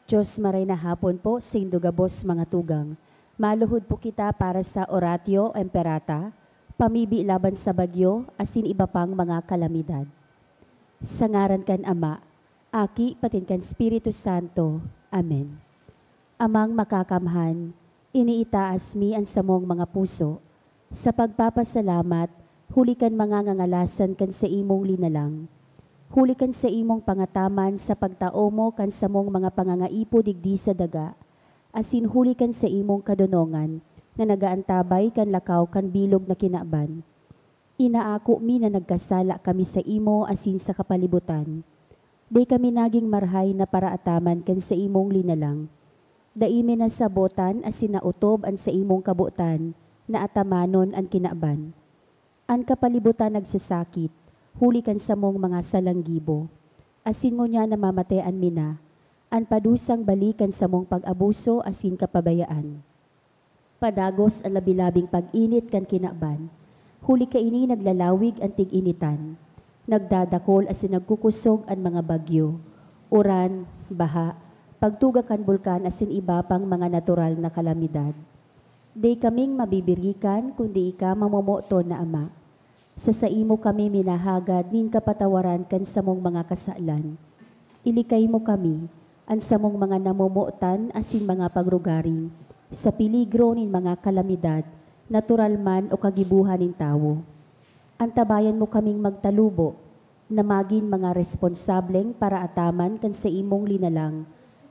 Diyos maray na hapon po, sindugabos mga tugang. Maluhod po kita para sa oratio emperata, pamibi laban sa bagyo, asin iba pang mga kalamidad. Sa ngaran kan Ama, Aki patin kan Espiritu Santo. Amen. Amang makakamhan, iniitaas mi ang samong mga puso. Sa pagpapasalamat, huli kan mga ngangalasan kan sa imong linalang. Huli kan sa imong pangataman sa pagtao mo kan sa mong mga pangangaipo digdi sa daga. Asin huli kan sa imong kadunongan na nagaantabay kan lakaw kan bilog na kinaban. Inaako mi na nagkasala kami sa imo asin sa kapalibutan. Di kami naging marhay na paraataman kan sa imong linalang. Daimi na sabotan asin nautob an sa imong kabutan na atamanon an kinaban. An kapalibutan nagsasakit, huli kan sa mong mga salanggibo. Asin mo niya namamatean mina, an padusang balikan sa mong pag-abuso asin kapabayaan. Padagos ang labilabing pag-init kan kinaban, huli ka ini naglalawig ang tig-initan. Nagdadakol asin nagkukusog ang mga bagyo, uran, baha, pagtuga kan bulkan asin iba pang mga natural na kalamidad. Di kaming mabibirikan kundi ika mamomoto na Ama. Sa imo kami minahagad nin kapatawaran kan sa mong mga kasalan. Ilikay mo kami, ang sa mong mga namomotan asin mga pagrugaring, sa piligro nin mga kalamidad, natural man o kagibuhan nin tao. Antabayan mo kaming magtalubo, na maging mga responsableng para ataman kan sa imong linalang,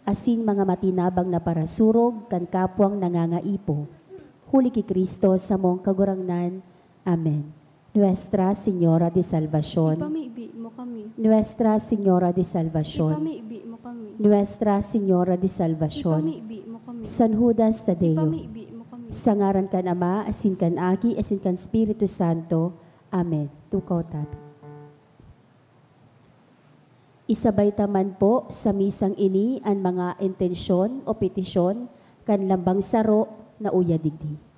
asin mga matinabang na parasurog kan kapwang nangangaipo. Huli ki Kristo sa mong kagurangnan. Amen. Nuestra Señora de Salvación. Ipamibi mo kami. Nuestra Señora de Salvación. Ipamibi mo kami. Nuestra Señora de Salvación. Ipamibi mo kami. San Judas Tadeo. Ipamibi mo kami. Sa ngaran kan Ama, asin kan Aki, asin kan Espiritu Santo. Amen. Tukaw tabi. Isabay taman po sa misang ini ang mga intensyon o petisyon kan lambang saro na uya digdi.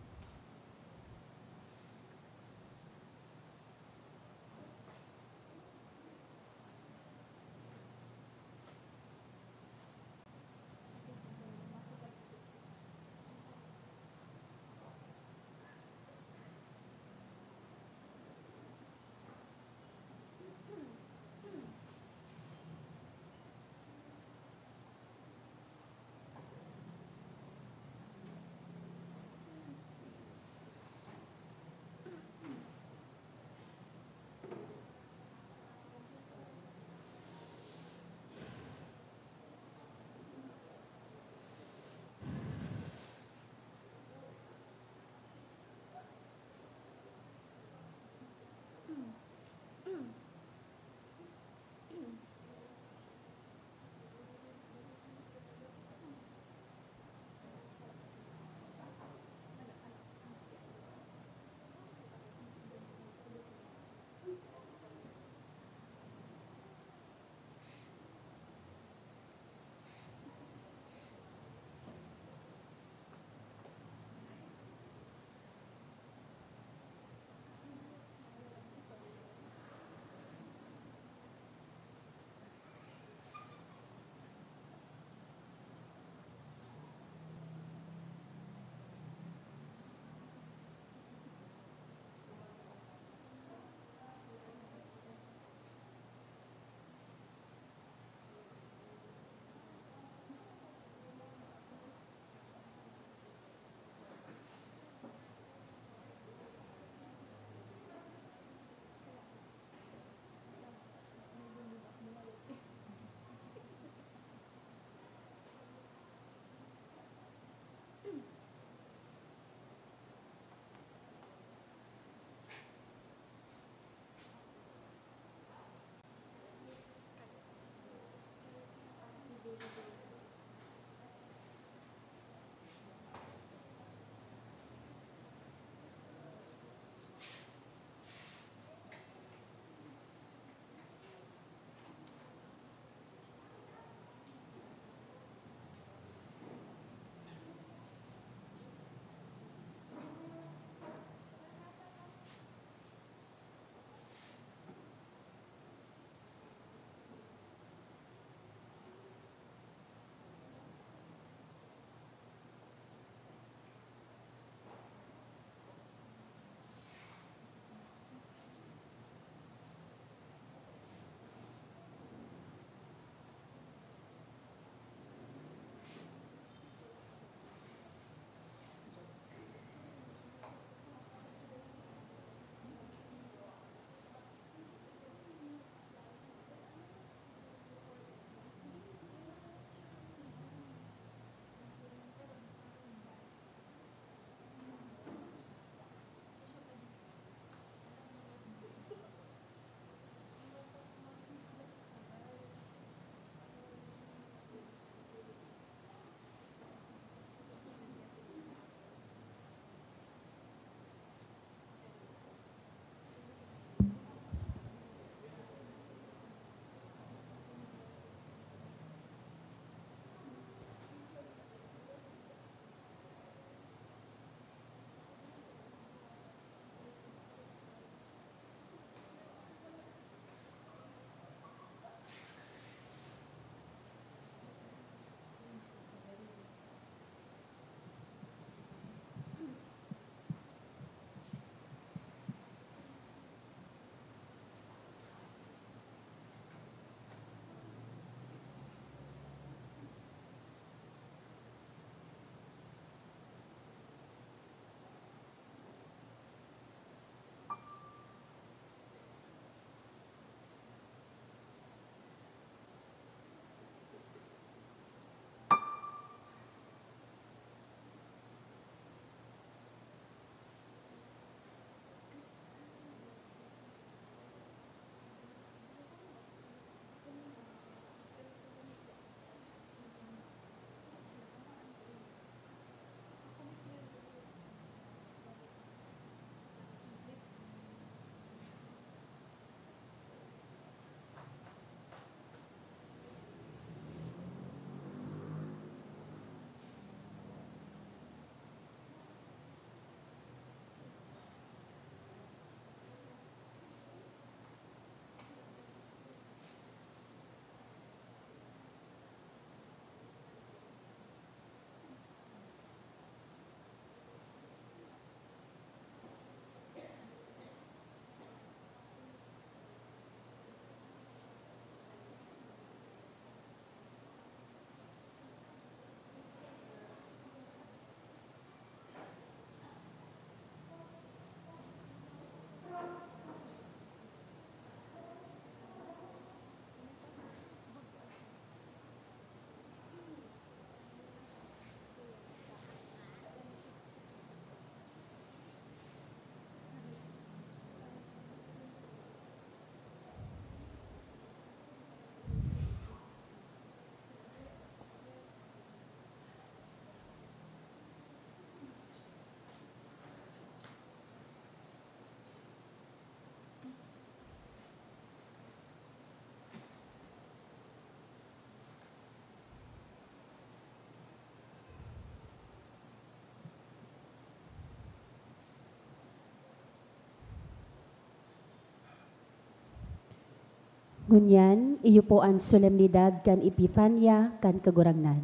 Ngunyan, iyo po ang solemnidad kan Epifania kan kagurangnan.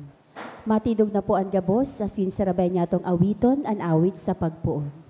Matidog na po ang gabos, asin sarabay niya tong awiton an awit sa pagpuon.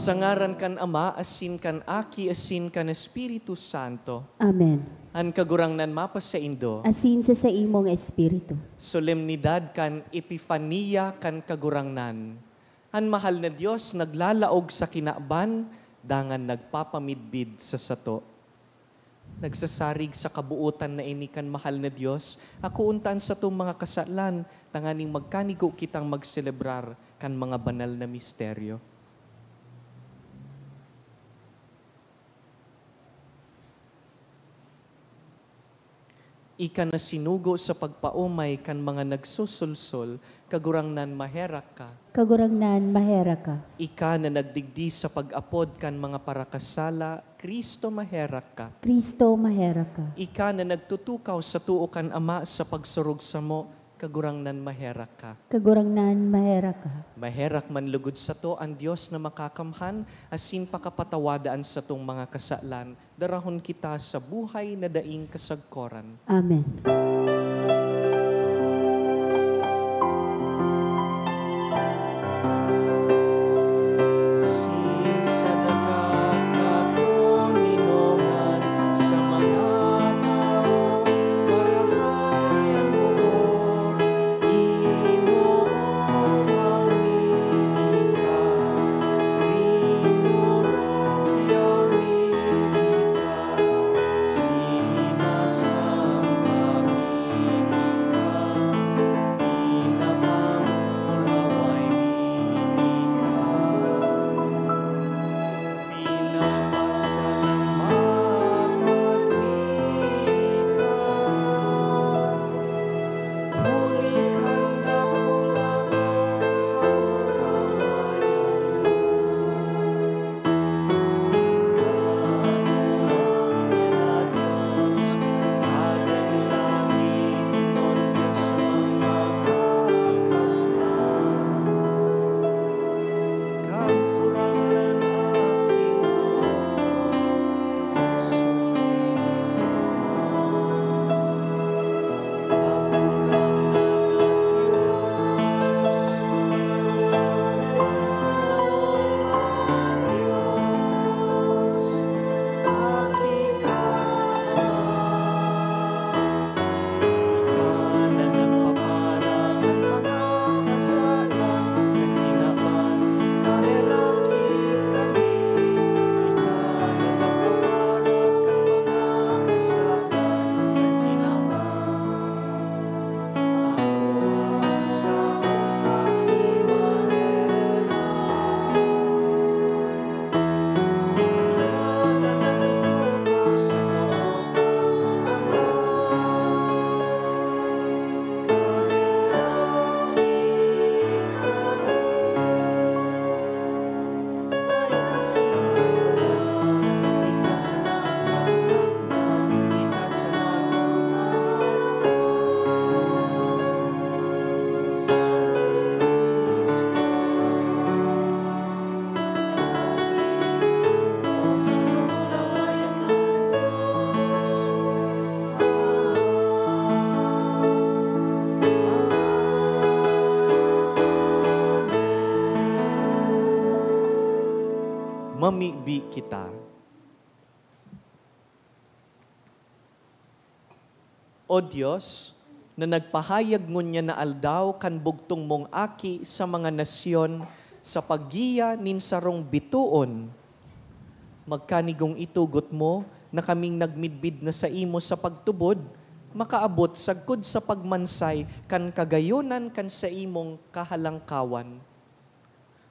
Sa ngaran kan Ama, asin kan Aki, asin kan Espiritu Santo. Amen. An kagurangnan mapas sa Indo. Asin sa imong espiritu. Solemnidad kan Epifania kan kagurangnan. An mahal na Diyos naglalaog sa kinaban, dangan nagpapamidbid sa sato. Nagsasarig sa kabuutan na ini kan mahal na Diyos, ako untan sa itong mga kasalan, tanganing magkanigo kitang magselebrar kan mga banal na misteryo. Ika na sinugo sa pagpaumay kan mga nagsusulsol, kagurangnan maherak ka. Kagurangnan mahera ka. Ika na nagdigdi sa pag-apod kan mga parakasala, Kristo maherak ka. Kristo mahera ka. Ika na nagtutukaw sa tuo kan Ama sa pagsurog sa mo, kagurangnan maherak ka. Kagurangnan mahera ka. Maherak man lugod sa to ang Diyos na makakamhan, asin pakapatawadaan sa tong mga kasalan, darahon kita sa buhay na daing kasagkoran. Amen. mamibi kita. O Diyos, na nagpahayag ngunya na aldaw kan bugtong mong aki sa mga nasyon sa paggiya nin sarong bituon, magkanigong itugot mo na kaming nagmidbid na sa imo sa pagtubod, makaabot sagkod sa pagmansay kan kagayonan kan sa imong kahalangkawan.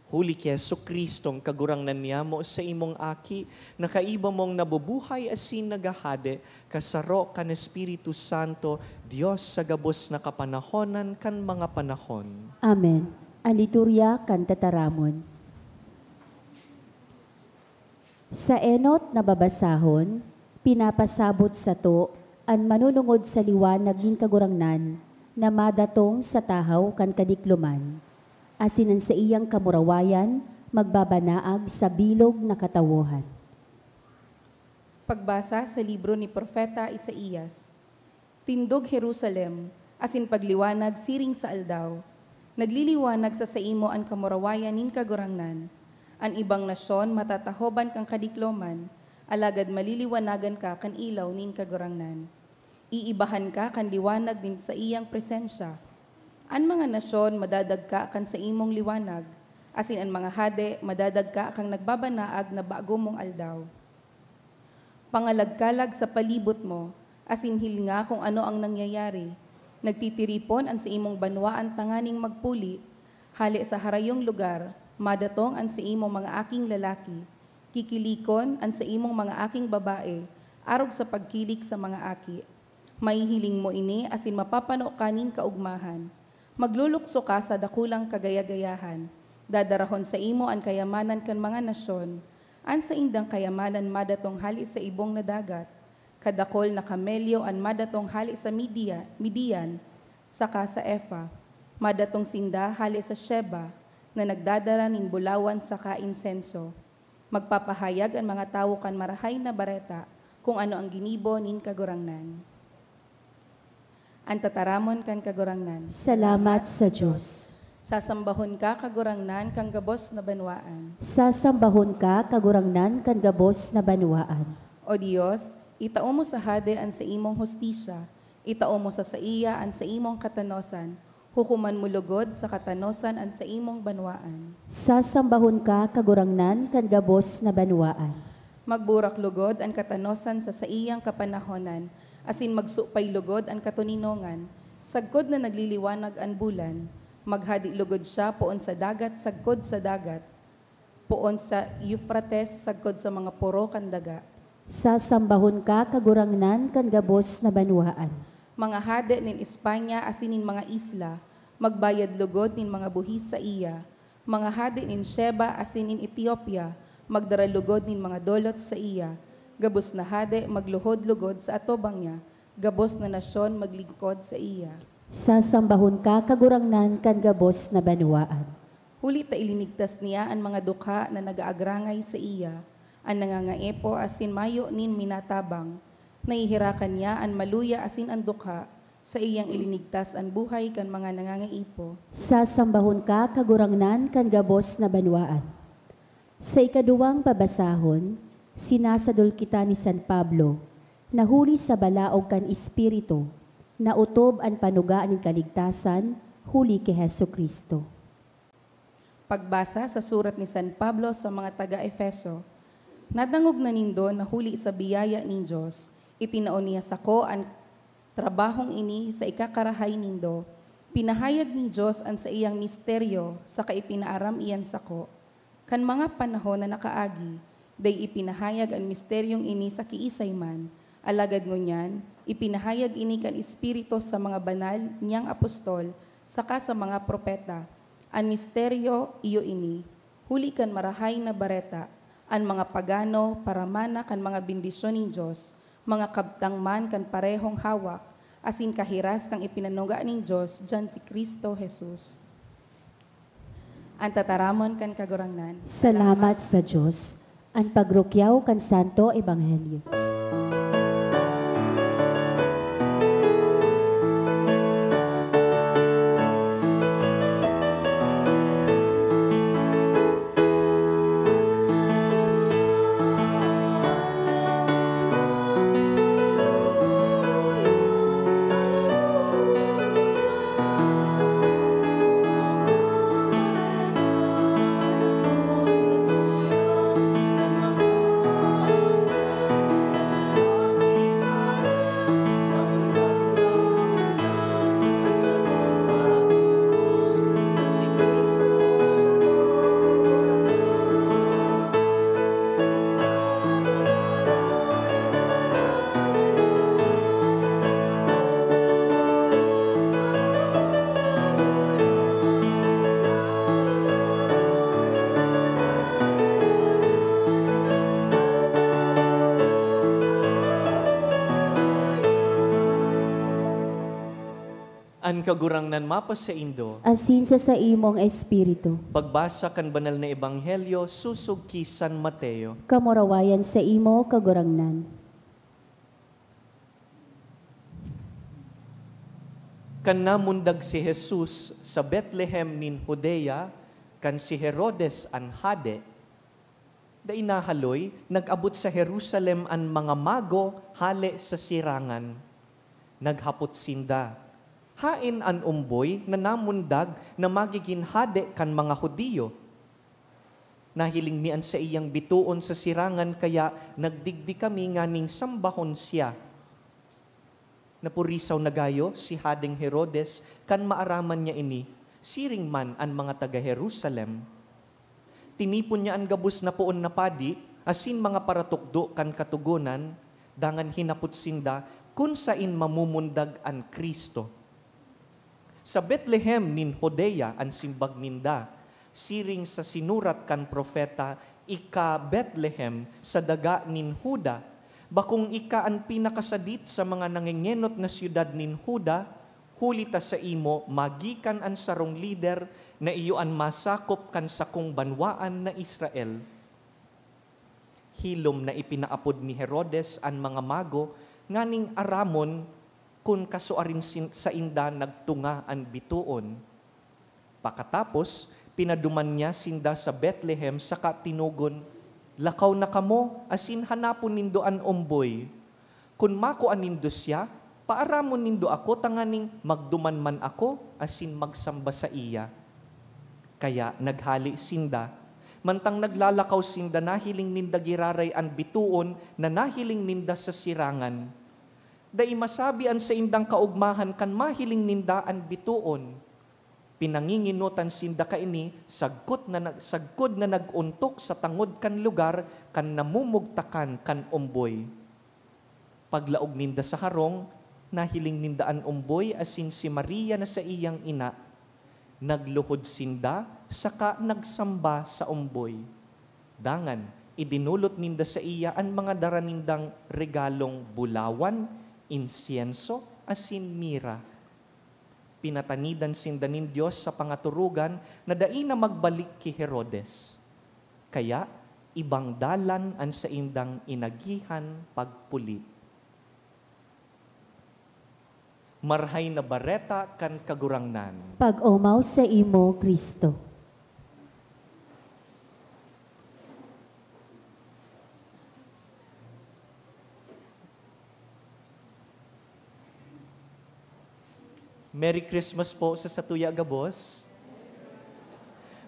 Huli ki Jesucristong kagurangnan niya mo sa imong aki, na kaiba mong nabubuhay asin nagahade, kasaro kan Espiritu Santo, Diyos sa gabos na kapanahonan kan mga panahon. Amen. Ang liturya kan tataramon. Sa enot na babasahon, pinapasabot sa to, ang manunungod sa liwanag nin kagurangnan, na madatong sa tahaw kan kadikluman. Asinan sa iyang kamurawayan, magbabanaag sa bilog na katawohan. Pagbasa sa libro ni Propeta Isaías. Tindog Jerusalem, asin pagliwanag siring sa aldaw. Nagliliwanag sa saimo ang kamurawayan nin kagurangnan. Ang ibang nasyon matatahoban kang kadikloman, alagad maliliwanagan ka kan ilaw nin kagurangnan. Iibahan ka kan liwanag din sa iyang presensya. An mga nasyon madadagka kan sa imong liwanag, asin ang mga hade madadagka kang nagbabanaag na bago mong aldaw. Pangalagkalag sa palibot mo, asin hilinga kung ano ang nangyayari. Nagtitiripon ang sa imong banwaan tanganing magpuli, hali sa harayong lugar, madatong ang sa imong mga aking lalaki, kikilikon ang sa imong mga aking babae, arog sa pagkilik sa mga aki. Maihiling mo ini asin mapapano kanin kaugmahan. Maglulukso ka sa dakulang kagayagayahan, dadarahon sa imo ang kayamanan kan mga nasyon, an sa indang kayamanan madatong hali sa ibong na dagat, kadakol na kamelyo an madatong hali sa Midian, saka sa Efa, madatong sinda hali sa Sheba, na nagdadara nin bulawan saka insenso. Magpapahayag ang mga tao kan marahay na bareta, kung ano ang ginibo nin kagurangnan. Ang tataramon kan kagurangnan. Salamat sa Diyos. Sasambahon ka kagurangnan kang gabos na banwaan. Sasambahon ka kagurangnan kan gabos na banwaan. O Diyos, itao mo sa hade ang sa imong hustisya, itao mo sa iya ang sa imong katanosan, hukuman mo lugod sa katanosan ang sa imong banwaan. Sasambahon ka kagurangnan kan gabos na banwaan. Magburak lugod ang katanosan sa iyang kapanahonan, asin magsupay lugod ang katuninongan, sagkod na nagliliwanag ang bulan, maghadi lugod siya poon sa dagat, sagkod sa dagat, poon sa Euphrates, sagkod sa mga puro kan daga. Sasambahon ka kagurangnan kan gabos na banwaan. Mga hade nin Espanya asinin mga isla, magbayad lugod nin mga buhis sa iya. Mga hade nin Sheba asinin Ethiopia, magdara lugod nin mga dolot sa iya. Gabos na hade magluhod-lugod sa atobang niya, gabos na nasyon maglingkod sa iya. Sasambahon ka kagurangnan kan gabos na banwaan. Huli ta ilinigtas niya ang mga dukha na nagaagrangay sa iya, ang nangangaepo asin mayo nin minatabang, nahihirakan niya ang maluya asin ang dukha, sa iyang ilinigtas ang buhay kan mga nangangaipo. Sasambahon ka kagurangnan kan gabos na banwaan. Sa ikaduwang pabasahon, sinasadol kita ni San Pablo, nahuli sa balaog kan Espiritu, na utob ang panugaan ng kaligtasan, huli kay Jesucristo. Pagbasa sa surat ni San Pablo sa mga taga-Efeso, nadangog na nindo na huli sa biyaya nin Diyos, itinao niya sako ang trabahong ini sa ikakarahay nindo, pinahayag ni Diyos ang sa iyang misteryo sa kaipinaaram iyan sako, kan mga panahon na nakaagi, day ipinahayag ang misteryong ini sa kiisay man, alagad ngunyan, ipinahayag ini kan Espiritu sa mga banal niyang apostol, saka sa mga propeta. Ang misteryo iyo ini, huli kan marahay na bareta, ang mga pagano paramana kan mga bendisyon ni Diyos, mga kabtang man kan parehong hawak, asin kahiras kang ipinanuga ning Diyos, dyan si Kristo Jesus. Ang tataramon kan kagurangnan. Salamat sa Diyos. Ang pagrukyaw kan Santo Ebanghelyo. kagurangnan mapa sa Indo, asin sa imong espiritu. pagbasa kan banal na ebanghelyo susug ki San Mateo. Kamurawayan sa imo kagurangnan. Kan namundag si Jesus sa Bethlehem nin Judea, kan si Herodes an hade, da inahaloy, nag-abot sa Jerusalem an mga mago hale sa sirangan. Naghapot sinda. Hain an umboy na namundag na magiging hade kan mga Hudiyo. Nahiling mian sa iyang bituon sa sirangan kaya nagdigdi kami nganing sambahon siya. Napurisaw na gayo si Hading Herodes kan maaraman niya ini, siring man an mga taga-Jerusalem. Tinipon niya ang gabos na poon na padi, asin mga paratukdo kan katugunan, dangan hinapot sinda kung sain mamumundag an Kristo. Sa Bethlehem nin Judea an simbag ninda, siring sa sinurat kan propeta, ika Bethlehem sa daga nin Huda, bakong ika ang pinakasadit sa mga nangingenot nga siyudad nin Huda, hulita sa imo magikan an sarong lider na iyo an masakop kan sakong banwaan na Israel. Hilom na ipinaapod ni Herodes an mga mago, nganing aramon kun kasuarin sa inda nagtunga an bituon. Pakatapos, pinaduman niya sinda sa Bethlehem sa katinugon, lakaw na kamo, asin hanapon nindo an umboy. Kun mako anindo siya, paaramon nindo ako, tanganing magduman man ako, asin magsamba sa iya. Kaya naghali sinda, mantang naglalakaw sinda, nahiling ninda giraray an bituon na nahiling ninda sa sirangan. Dai masabian sa indang kaugmahan kan mahiling ninda an bituon. Pinanginginutan sinda kaini, sagkod na naguntok sa tangod kan lugar, kan namumugtakan kan umboy. Paglaog ninda sa harong, nahiling ninda an umboy, asin si Maria na sa iyang ina. Nagluhod sinda, saka nagsamba sa umboy. Dangan, idinulot ninda sa iya ang mga daranindang regalong bulawan, insienso, asin mira. Pinatanidan sinda nin Diyos sa pangaturugan na dai na magbalik ki Herodes. Kaya, ibang dalan ang sa indang inagihan pagpuli. Marhay na bareta kan kagurangnan. Pag-umaw sa imo, Kristo. Merry Christmas po sa Satuya Gabos.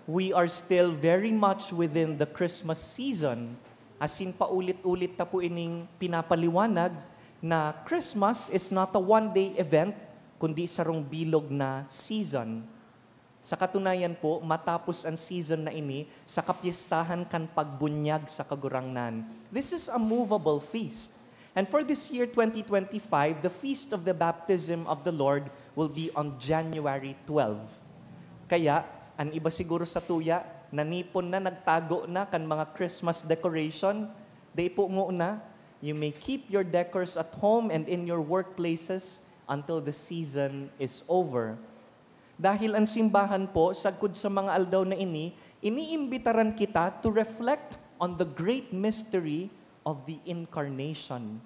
We are still very much within the Christmas season. Asin paulit-ulit ta po ining pinapaliwanag na Christmas is not a one-day event, kundi sarong bilog na season. Sa katunayan po, matapos ang season na ini, sa kapistahan kan pagbunyag sa kagurangnan. This is a movable feast. And for this year, 2025, the Feast of the Baptism of the Lord will be on January 12. Kaya, ang iba siguro sa tuya, nanipon na, nagtago na kan mga Christmas decoration, day po na, you may keep your decors at home and in your workplaces until the season is over. Dahil ang simbahan po, sagkod sa mga aldaw na ini, iniimbitaran kita to reflect on the great mystery of the Incarnation.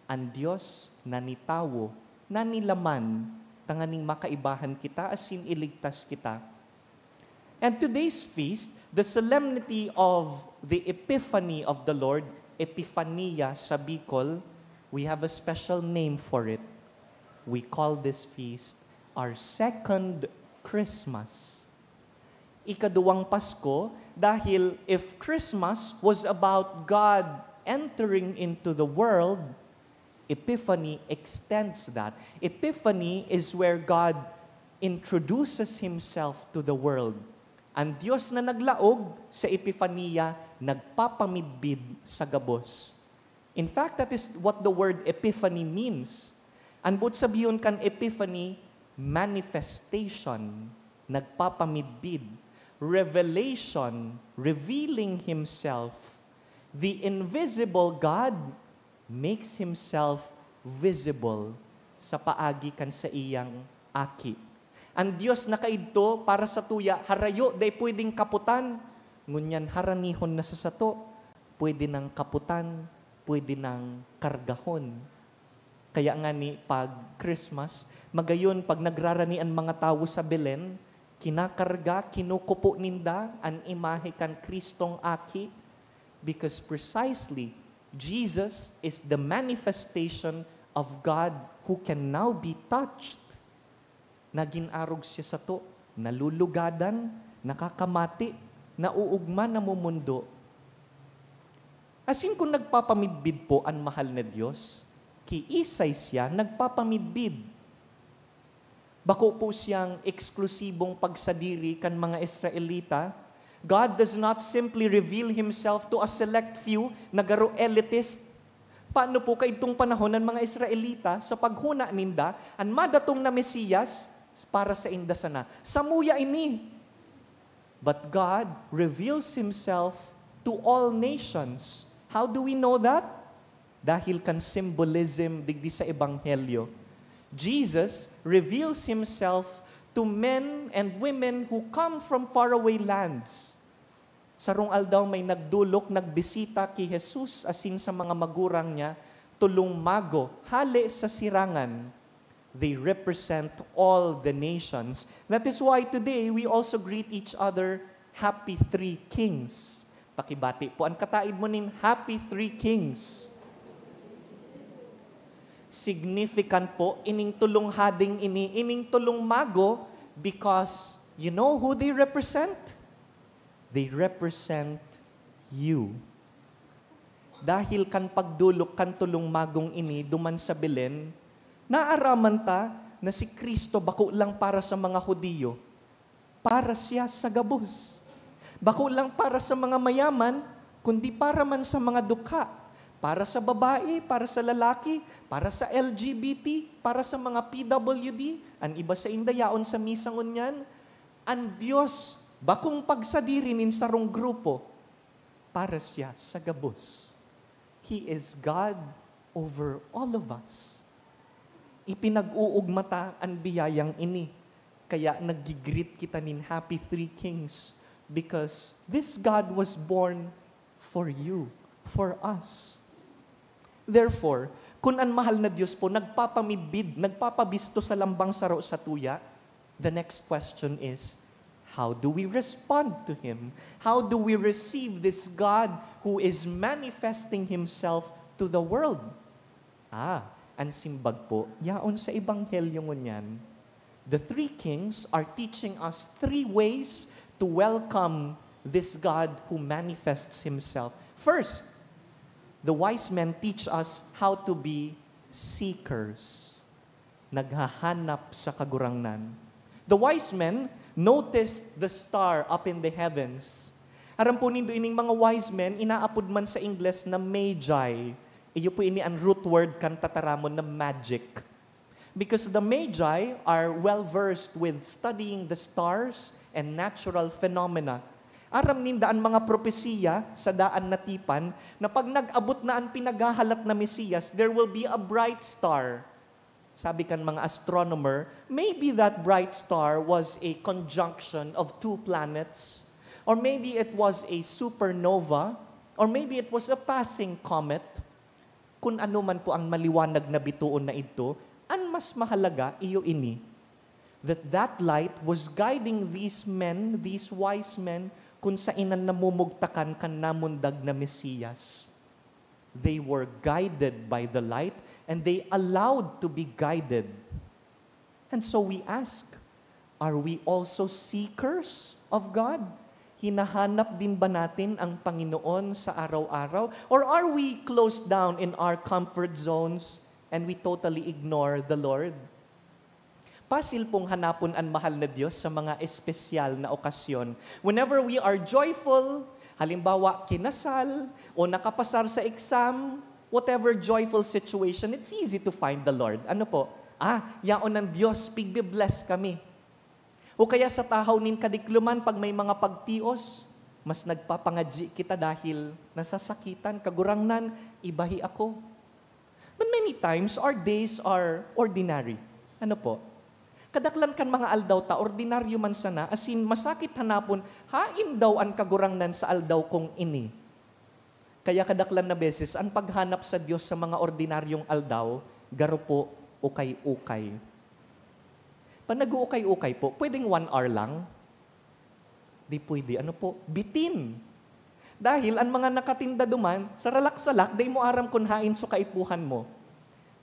Ang Diyos na nitawo, na nilaman, tanganing makaibahan kita, asin iligtas kita. And today's feast, the solemnity of the Epiphany of the Lord, Epifania sa Bicol, we have a special name for it. We call this feast our second Christmas. Ikaduwang Pasko, dahil if Christmas was about God entering into the world, Epiphany extends that. Epiphany is where God introduces Himself to the world. Ang Diyos na naglaog sa Epifania, nagpapamidbid sa gabos. In fact, that is what the word Epiphany means. Ang but sabiyon kan Epiphany, manifestation, nagpapamidbid, revelation, revealing Himself. The invisible God makes Himself visible sa paagi kan sa iyang aki. Ang Dios nakaidto para sa tuya, harayo, day pwedeng kaputan. Ngunyan haranihon na sa sato, pwede ng kaputan, pwede ng kargahon. Kaya nga ni pag Christmas, magayon pag nagrarani ang mga tao sa Belen, kinakarga, kinukupo ninda ang imahe kan Kristong aki, because precisely Jesus is the manifestation of God who can now be touched. Naginarog siya sa to, nalulugadan, nakakamati, nauugma, namumundo. Asin kung nagpapamidbid po ang mahal na Diyos, kiisay siya nagpapamidbid. Bako po siyang eksklusibong pagsadiri kan mga Israelita. God does not simply reveal Himself to a select few, nagaro elitist. Paano po kaitong panahon ng mga Israelita sa paghuna ninda, ang madatong na Mesiyas para sa inda sana. Samuya ini. But God reveals Himself to all nations. How do we know that? Dahil kan symbolism digdi sa Ebanghelyo. Jesus reveals Himself to men and women who come from faraway lands. Sarong aldaw may nagdulok, nagbisita kay Jesus asin sa mga magurang niya, tulong mago, hali sa sirangan. They represent all the nations. That is why today we also greet each other, Happy Three Kings. Pakibati po, ang kataid mo nin, Happy Three Kings. Significant po, ining tulong hading ining tulong mago, because you know who they represent? They represent you. Dahil kan pagdulok kan tulong magong ini, duman sa Belen, naaraman ta na si Kristo bako lang para sa mga Hudiyo, para siya sa gabos. Bako lang para sa mga mayaman, kundi para man sa mga dukha. Para sa babae, para sa lalaki, para sa LGBT, para sa mga PWD, ang iba sa indayaon sa misangon yan. Ang Diyos, bakong pagsadirinin sarong grupo, para siya sa gabos. He is God over all of us. Ipinag-uugmata ang biyayang ini. Kaya nagigreet kita nin Happy Three Kings, because this God was born for you, for us. Therefore, kung ang mahal na Diyos po nagpapamidbid, nagpapabisto sa lambang saro sa tuya, the next question is, how do we respond to Him? How do we receive this God who is manifesting Himself to the world? Ang simbag po, yaon sa Ebanghelyo ngunyan, the three kings are teaching us three ways to welcome this God who manifests Himself. First, the wise men teach us how to be seekers. Naghahanap sa kagurangnan. The wise men noticed the star up in the heavens. Aram po nindo ining mga wise men, inaapod man sa Ingles na magi. Iyo po ini ang root word kan tataramon na magic. Because the magi are well-versed with studying the stars and natural phenomena. Aram ninda ang mga propesiya sa daan na tipan na pag nag-abot na ang pinaghahalat na Mesiyas, there will be a bright star. Sabi kan mga astronomer, maybe that bright star was a conjunction of two planets, or maybe it was a supernova, or maybe it was a passing comet. Kung ano man po ang maliwanag na bituon na ito, ang mas mahalaga iyo ini, that light was guiding these men, these wise men, kung sa inan namumugtakan kan namundag na Mesiyas. They were guided by the light and they allowed to be guided. And so we ask, are we also seekers of God? Hinahanap din ba natin ang Panginoon sa araw-araw? Or are we closed down in our comfort zones and we totally ignore the Lord? Pasil pong hanapon ang mahal na Diyos sa mga espesyal na okasyon. Whenever we are joyful, halimbawa kinasal, o nakapasar sa exam, whatever joyful situation, it's easy to find the Lord. Ano po? Yaon ng Diyos, pigbe-bless kami. O kaya sa tahaw nin kadikluman, pag may mga pagtios, mas nagpapangadji kita dahil nasasakitan, kagurangnan, ibahi ako. But many times, our days are ordinary. Ano po? Kadaklan kan mga aldaw ta, ordinaryo man sana, asin masakit hanapon, hain daw ang kagurangnan sa aldaw kong ini. Kaya kadaklan na beses, ang paghanap sa Diyos sa mga ordinaryong aldaw, garo po, ukay-ukay. Pag nag-uukay-ukay po, pwedeng 1 hour lang? Di pwede. Ano po? Bitin. Dahil ang mga nakatinda duman, sa ralak-salak, day mo aram kung hain so kaipuhan mo.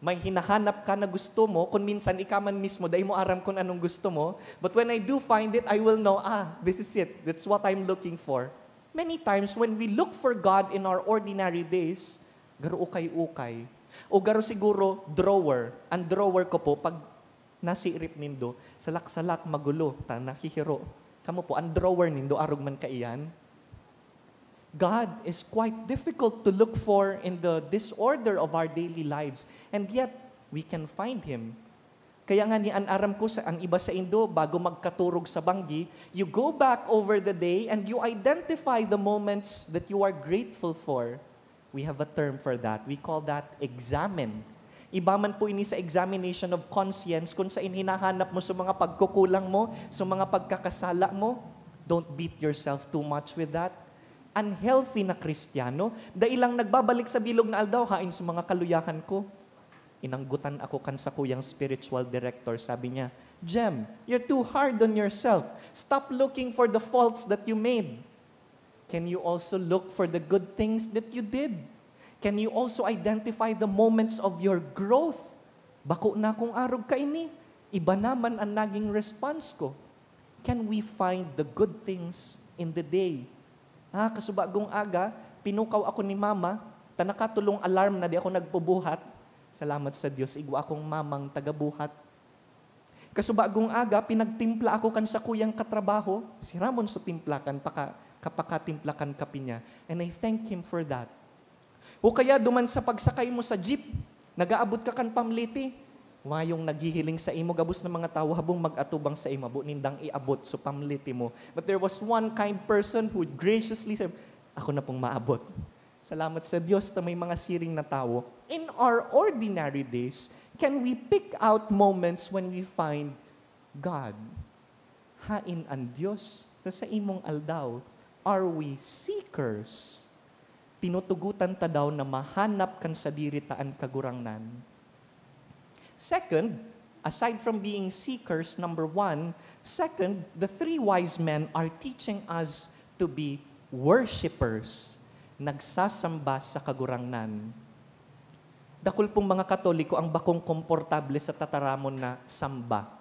May hinahanap ka na gusto mo, kung minsan ikaman mismo, day mo aram kung anong gusto mo. But when I do find it, I will know, this is it. That's what I'm looking for. Many times, when we look for God in our ordinary days, garo ukay-ukay. O garo siguro, drawer. Ang drawer ko po, pag nasirip nindo, salak-salak, magulo, nakihiro. Kamu po, ang drawer nindo, arog man kaiyan. God is quite difficult to look for in the disorder of our daily lives. And yet, we can find Him. Kaya nga ni aram ko sa ang iba sa Indo, bago magkaturog sa banggi, you go back over the day and you identify the moments that you are grateful for. We have a term for that. We call that examine. Iba man po ini sa examination of conscience, kung saan hinahanap mo sa mga pagkukulang mo, sa mga pagkakasala mo, don't beat yourself too much with that. Unhealthy na Kristiyano, dailang nagbabalik sa bilog na aldaw, hain sa mga kaluyahan ko. Inanggutan ako kan sa kuyang spiritual director, sabi niya, Jem, you're too hard on yourself. Stop looking for the faults that you made. Can you also look for the good things that you did? Can you also identify the moments of your growth? Bako na kung arog ka ini. Iba naman ang naging response ko. Can we find the good things in the day? Kasubagong aga, pinukaw ako ni mama, tanakatulong alarm na di ako nagpubuhat. Salamat sa Diyos, igwa akong mamang tagabuhat. Kasubagong aga, pinagtimpla ako kan sa kuyang katrabaho. Si Ramon sa timplakan, kapakatimplakan kapi niya. And I thank Him for that. O kaya duman sa pagsakay mo sa jeep, nagaabot ka kan pamliti. Mayong naghihiling sa imo, gabos ng mga tao habang mag-atubang sa imo, nindang iabot so pamliti mo. But there was one kind person who graciously said, ako na pong maabot. Salamat sa Diyos na may mga siring na tao. In our ordinary days, can we pick out moments when we find God? Hain ang Diyos sa imong aldaw. Are we seekers? Tinutugutan ta daw na mahanap kan sa diritaan kagurangnan. Second, aside from being seekers, number 1, second, the 3 wise men are teaching us to be worshipers, nagsasamba sa kagurangnan. Dakul pong mga Katoliko ang bakong komportable sa tataramon na samba.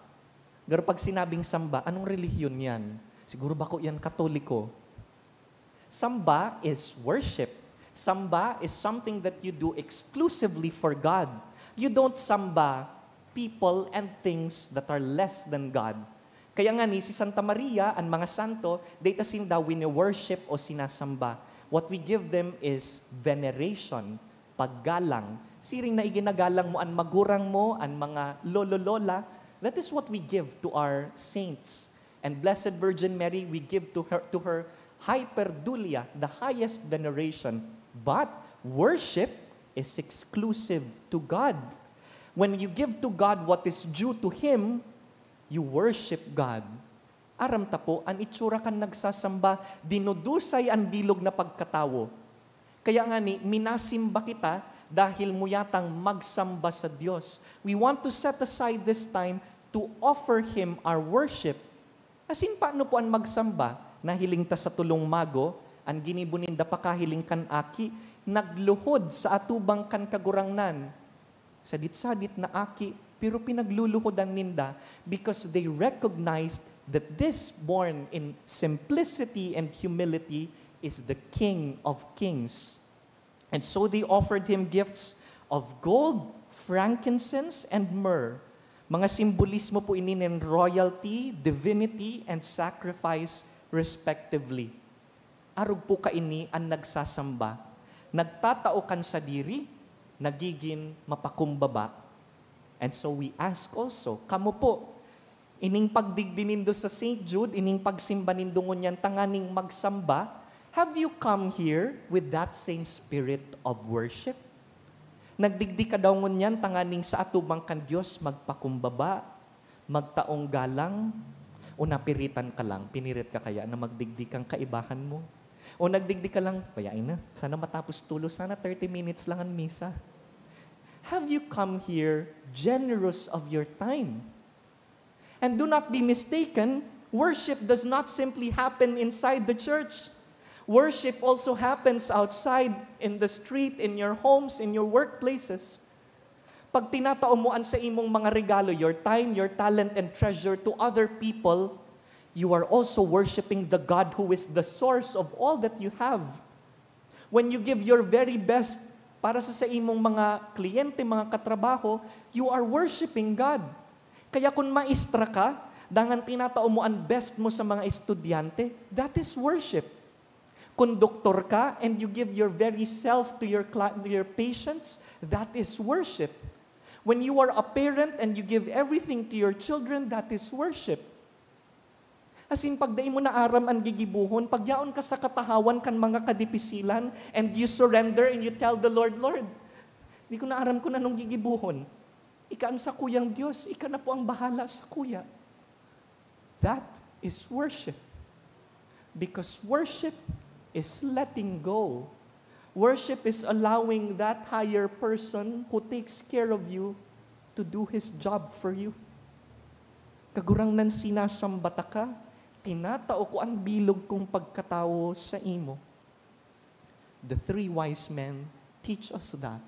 Pero pag sinabing samba, anong relihiyon yan? Siguro bako yan Katoliko. Samba is worship. Samba is something that you do exclusively for God. You don't samba people and things that are less than God. Kaya nga ni si Santa Maria, ang mga santo, they tasin daw wini-worship o sinasamba. What we give them is veneration, paggalang. Siring na iginagalang mo ang magurang mo, ang mga lolo-lola. That is what we give to our saints. And Blessed Virgin Mary, we give to her hyperdulia, the highest veneration. But worship is exclusive to God. When you give to God what is due to Him, you worship God. Aram ta po, ang itsura kan nagsasamba, dinudusay ang bilog na pagkatawo. Kaya nga ni, minasimba kita dahil muyatang magsamba sa Diyos. We want to set aside this time to offer Him our worship. Asin paano po ang magsamba? Nahiling ta sa tulong mago, ang ginibuninda pakahiling kan aki, nagluhod sa atubang kan kagurangnan. Sadit-sadit na aki, pero pinagluluhodan ninda because they recognized that this born in simplicity and humility is the King of Kings. And so they offered Him gifts of gold, frankincense, and myrrh. Mga simbolismo po ini ng royalty, divinity, and sacrifice respectively. Arog po kaini ang nagsasamba. Nagtatao kan sa diri, nagiging mapakumbaba. And so we ask also, kamo po, ining pagdigdinindo sa St. Jude, ining pagsimba nindo ngunyan tanganing magsamba, have you come here with that same spirit of worship? Nagdigdi ka daw ngunyan tanganing sa atubang kan Diyos magpakumbaba, magtaong galang, o napiritan ka lang, pinirit ka kaya na magdigdi kang kaibahan mo? O nagdigdi ka lang, payain na, sana matapos tulo, sana 30 minutes lang ang misa. Have you come here generous of your time? And do not be mistaken, worship does not simply happen inside the church. Worship also happens outside, in the street, in your homes, in your workplaces. Pag tinataomuan sa imong mga regalo, your time, your talent, and treasure to other people, you are also worshiping the God who is the source of all that you have. When you give your very best para sa imong mga kliyente, mga katrabaho, you are worshiping God. Kaya kung maestra ka, dangan tinataomuan best mo sa mga estudyante, that is worship. Kung doktor ka and you give your very self to your patients, that is worship. When you are a parent and you give everything to your children, that is worship. As in, pagdaing mo na aram ang gigibuhon, pagyaon ka sa katahawan kan mga kadipisilan, and you surrender and you tell the Lord, Lord, di ko na aram ko na nung gigibuhon. Ikaan sa kuyang Diyos, ika na po ang bahala sa kuya. That is worship. Because worship is letting go. Worship is allowing that higher person who takes care of you to do his job for you. Kagurang nan sinasambata ka, tinatao ko ang bilog kong pagkatao sa imo. The three wise men teach us that,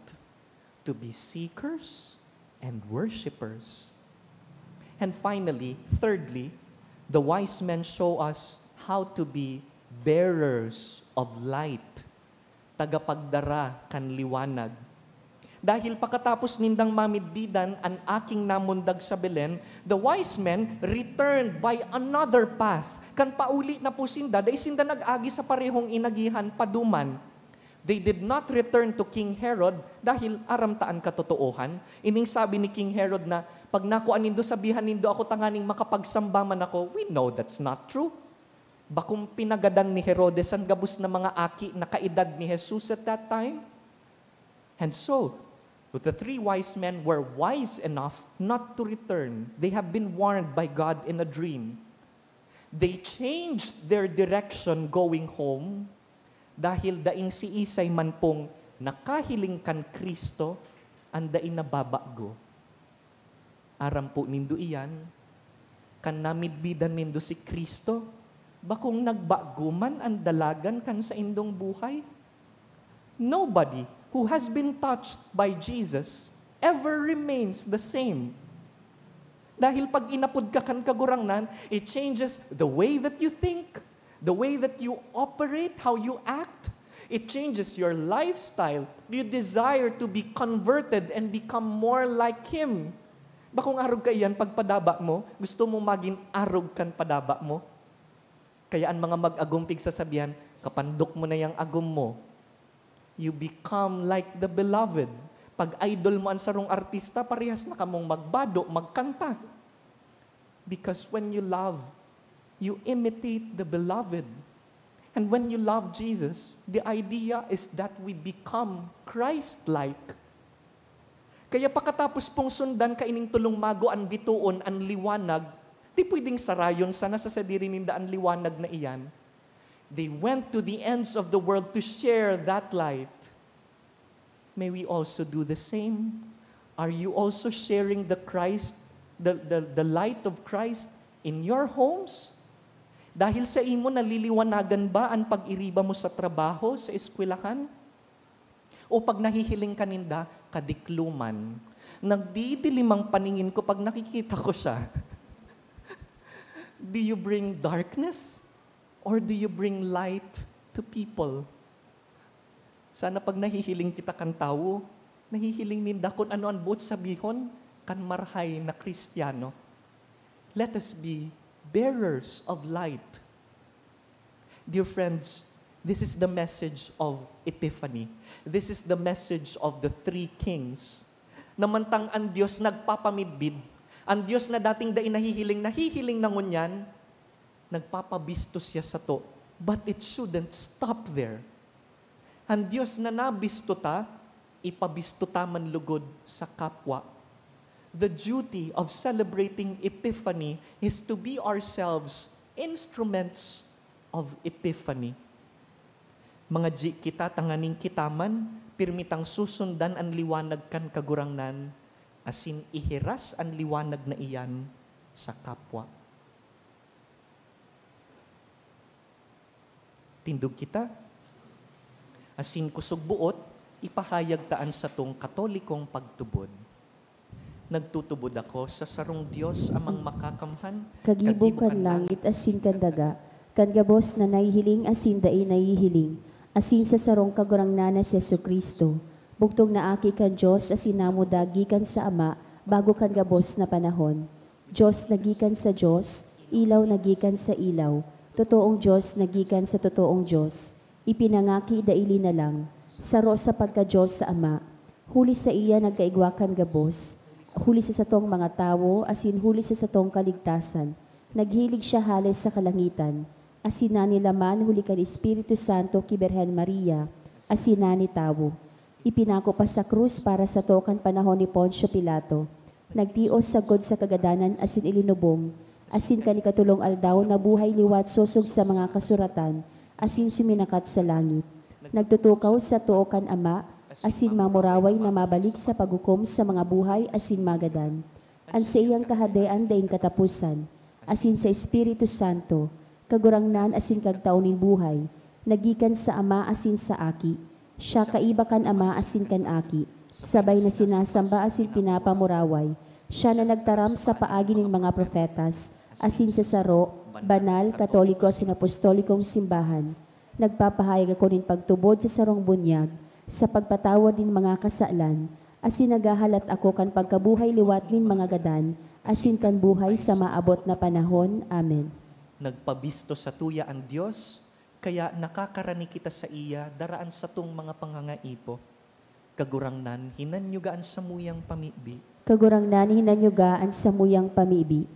to be seekers and worshipers. And finally, thirdly, the wise men show us how to be bearers of light, tagapagdara kan liwanag. Dahil pagkatapos nindang mamidbidan ang aking namundag sa Belen, the wise men returned by another path. Kan pauli na po sinda, dahil sinda nag-agi sa parehong inagihan paduman. They did not return to King Herod dahil aramtaan katotoohan. Ining sabi ni King Herod na, pag nakuan nindo sabihan nindo ako tanganing makapagsambaman ako, we know that's not true. Bakong pinagadan ni Herodes ang gabus na mga aki na kaedad ni Jesus at that time? And so, the three wise men were wise enough not to return. They have been warned by God in a dream. They changed their direction going home dahil daing si Isay man pong nakahiling kan Kristo ang daing nababago. Aram po nindo iyan, kan namidbidan nindo si Kristo, bakong nagbaguman ang dalagan kan sa indong buhay? Nobody who has been touched by Jesus ever remains the same. Dahil pag inapod ka kan kagurangnan, it changes the way that you think, the way that you operate, how you act. It changes your lifestyle. You desire to be converted and become more like Him. Bakong arog ka iyan, pag padaba mo, gusto mo maging arog kan padaba mo? Kaya ang mga mag-agumpig sasabihan, kapandok mo na yung agum mo, you become like the beloved. Pag idol mo ang sarong artista, parehas na kamong magbado, magkanta. Because when you love, you imitate the beloved. And when you love Jesus, the idea is that we become Christ-like. Kaya pagkatapos pong sundan kaining tulong mago ang bituon, ang liwanag, di pwedeng sarayon sana sa sadiri ninda ang liwanag na iyan. They went to the ends of the world to share that light. May we also do the same? Are you also sharing the Christ, the light of Christ in your homes? Dahil sa imo naliliwanagan ba ang pag-iriba mo sa trabaho, sa eskwelahan? O pag nahihiling ka ninda, kadikluman. Nagdidilimang paningin ko pag nakikita ko siya. Do you bring darkness? Or do you bring light to people? Sana pag nahihiling kita kan tao, nahihiling ninda kung ano ang buot sabihon, kan marhay na Kristiyano. Let us be bearers of light. Dear friends, this is the message of Epiphany. This is the message of the three kings. Namantang ang Diyos nagpapamidbid, ang Diyos na dating nahihiling na ngunyan, nagpapabisto siya sa to. But it shouldn't stop there. Ang Diyos na nabisto ta, ipabisto ta man lugod sa kapwa. the duty of celebrating Epiphany is to be ourselves instruments of Epiphany. Mga kita tanganing kitaman, pirmitang susundan ang liwanag kan kagurangnan, asin ihiras ang liwanag na iyan sa kapwa. Tindog kita, asin kusog buot, ipahayag taan sa tong katolikong pagtubod. Nagtutubod ako sa sarong Diyos amang makakamhan, Kagibong kan langit asin kan daga, kan gabos na nahihiling asin dai nahihiling, asin sa sarong kagurangnan na si Jesucristo. Bugtong na aki kan Diyos asin namo dagi kan sa Ama, bago kan gabos na panahon. Diyos nagikan sa Diyos, ilaw nagikan sa ilaw, totoong Diyos nagikan sa totoong Diyos. Ipinangaki daili na lang, saro sa pagka-Diyos sa Ama, huli sa iya nagkaigwakan gabos, huli sa satong mga tawo, asin huli sa satong kaligtasan. Naghilig siya halis sa kalangitan, asin na nilaman huli kan Espiritu Santo ki Birhen Maria, asin na ni tawo. Ipinako pa sa krus para sa tokan panahon ni Poncio Pilato. Nagtios sagod sa kagadanan asin ilinubong, asin kanikatulong aldaw na buhay liwat sosog sa mga kasuratan, asin suminakat sa langit. Nagtutukaw sa tuokan Ama, asin mamuraway na mabalik sa paghukom sa mga buhay asin magadan. An sa iyang kahadean daing katapusan, asin sa Espiritu Santo, kagurangnan asin kagtaunin buhay, nagikan sa Ama asin sa Aki. Siya kaiba kan Ama asin kan Aki, sabay na sinasamba asin pinapamuraway. Siya na nagtaram sa paagi ng mga profetas, asin sa saro, banal, katoliko asin apostolikong simbahan. Nagpapahayag ako nin pagtubod sa sarong bunyag, sa pagpatawad din mga kasalan, asin nagahalat ako kan pagkabuhay liwat nin mga gadan, asin kan buhay sa maabot na panahon. Amen. Nagpabisto sa tuya ang Diyos, kaya nakakarani kita sa iya, daraan sa tong mga pangangaipo. Kagurangnan, hinanyugaan sa muyang pamibi. Kagurangnan hinanyugaan sa muyang pamibi.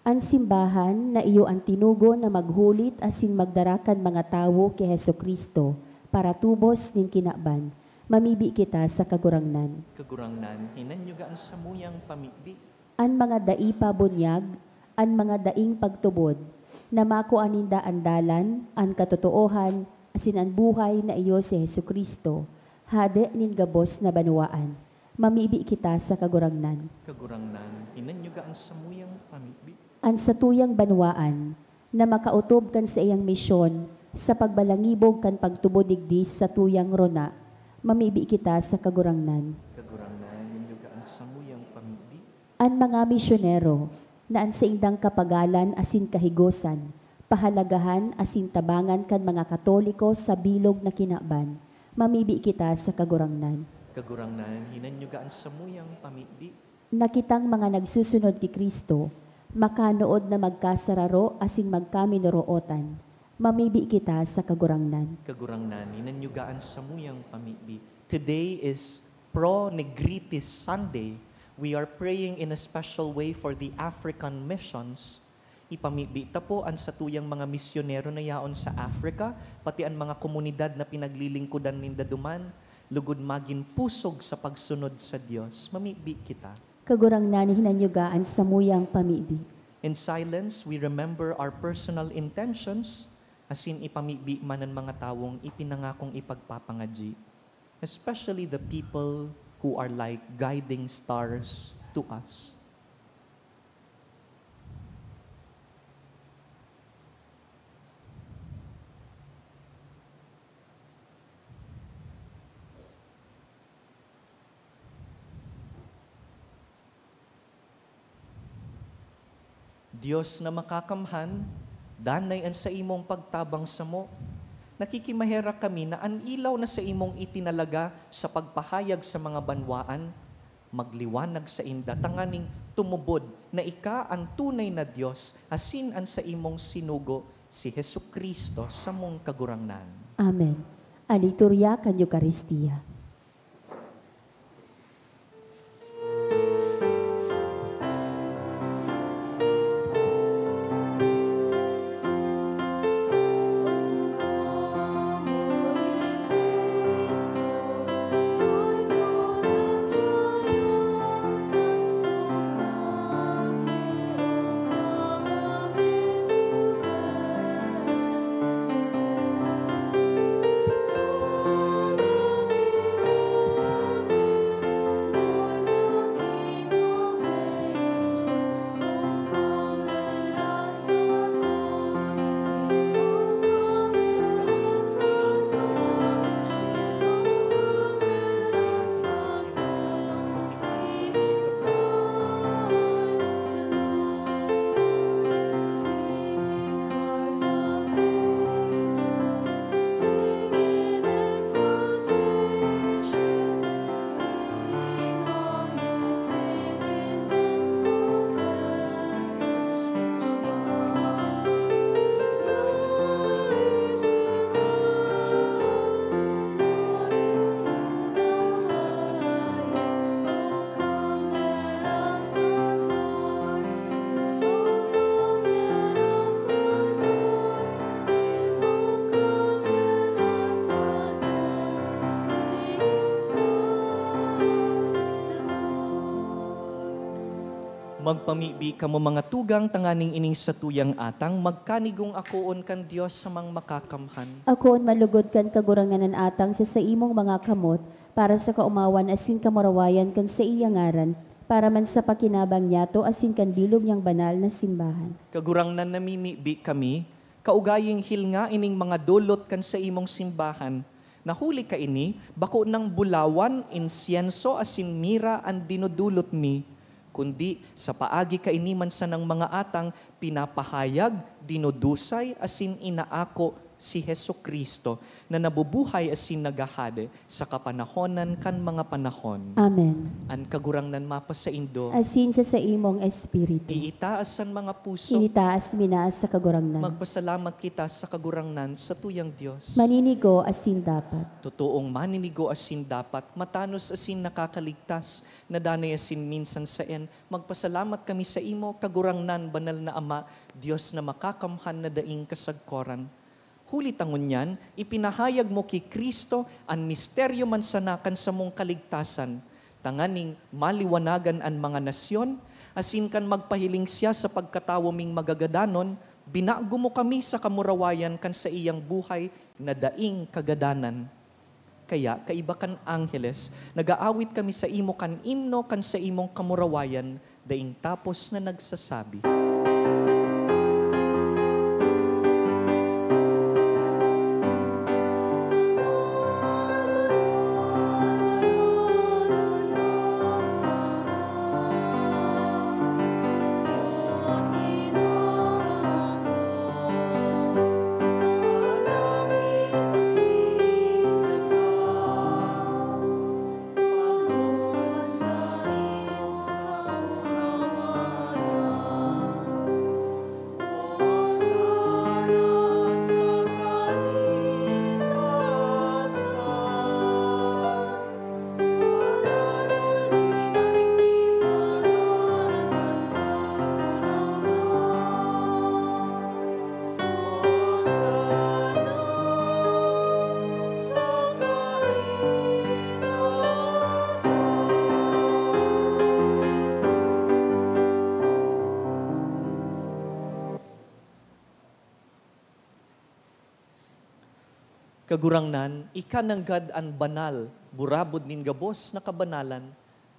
Ang simbahan na iyo ang tinugo na maghulit asin magdarakan mga tawo kay Jesucristo para tubos nin kinaban. Mamibi kita sa kagurangnan. Kagurangnan, hinanyugaan sa muyang pamibi. An mga daipa bunyag, an mga daing pagtubod, na makuaninda ang dalan, ang katotoohan, asin ang buhay na iyo si Jesucristo, hade nin gabos na banwaan. Mamibi kita sa kagurangnan. Kagurangnan, hinanyugaan sa muyang pamibi. An sa tuyang banwaan, na makautob kan sa iyang misyon, sa pagbalangibog kan pagtubod digdis sa tuyang rona, mamibi kita sa kagurangnan. Kagurangnan, hinanyugaan sa muyang pamibi. An mga misyonero, na an sa indang kapagalan asin kahigosan, pahalagahan asin tabangan kan mga Katoliko sa bilog na kinaban, mamibi kita sa kagurangnan. Kagurangnan, hinanyugaan sa muyang pamibi. Nakitang mga nagsusunod kay Kristo, makanood na magkasararo asin magkaminurootan, mamibi kita sa kagurangnan. Kagurangnan, hinanyugaan sa muyang pamibi. Today is Pro Negritis Sunday. We are praying in a special way for the African missions. Ipamibi ta po ang sa tuyang mga misyonero na yaon sa Africa, pati ang mga komunidad na pinaglilingkudan ninda duman, lugod magin pusog sa pagsunod sa Dios. Mamibi kita. Kagurangnan hinanyugaan sa muyang pamibi. In silence, we remember our personal intentions, asin ipamibi man ang mga tawong ipinangakong ipagpapangadji, especially the people who are like guiding stars to us. Diyos na makakamhan, danay an sa imong pagtabang sa mo. Nakikimahera kami na ang ilaw na sa imong itinalaga sa pagpahayag sa mga banwaan, magliwanag sa inda, tanganing tumubod na ika ang tunay na Diyos, asin an sa imong sinugo, si Jesucristo sa mong kagurangnan. Amen. Aliturya kan Eucharistia. Magpamibi kamo mga tugang tanganing ining sa tuyang atang, magkanigong akoon kan Dios sa mang makakamhan. Akoon malugod kan kaguranganan atang sa imong mga kamot, para sa kaumawan asin kamarawayan kan sa iyang ngaran, para man sa pakinabang niyato asin kan bilog niyang banal na simbahan. Kagurangnan namimibi kami, kaugaying hilnga ining mga dulot kan sa imong simbahan. Nahuli ka ini, bako ng bulawan, insienso asin mira ang dinudulot mi, kundi sa paagi kainiman sa ng mga atang pinapahayag, dinudusay, asin inaako si Heso Kristo na nabubuhay asin nagahade sa kapanahonan kan mga panahon. Amen. An kagurangnan mapa sa Indo, Asin sa imong espiritu. iitaas ang mga puso, Initaas minaas sa kagurangnan. magpasalamat kita sa kagurangnan sa tuyang Diyos. Maninigo asin dapat. Totoong maninigo asin dapat, matanos asin nakakaligtas, na danay asin minsan sa magpasalamat kami sa imo, kagurangnan, banal na Ama, Diyos na makakamhan na daing kasagkoran. Huli tangon yan, ipinahayag mo kay Kristo ang misteryo man sanakan sa mong kaligtasan, tanganing maliwanagan ang mga nasyon, asin kan magpahiling siya sa pagkatawaming magagadanon, binago mo kami sa kamurawayan kan sa iyang buhay na daing kagadanan. Kaya, kaiba kan Angeles, nag-aawit kami sa imo kan imno kan sa imong kamurawayan, daing tapos na nagsasabi. Kagurangnan, ika ng God an banal, burabod nin gabos na kabanalan,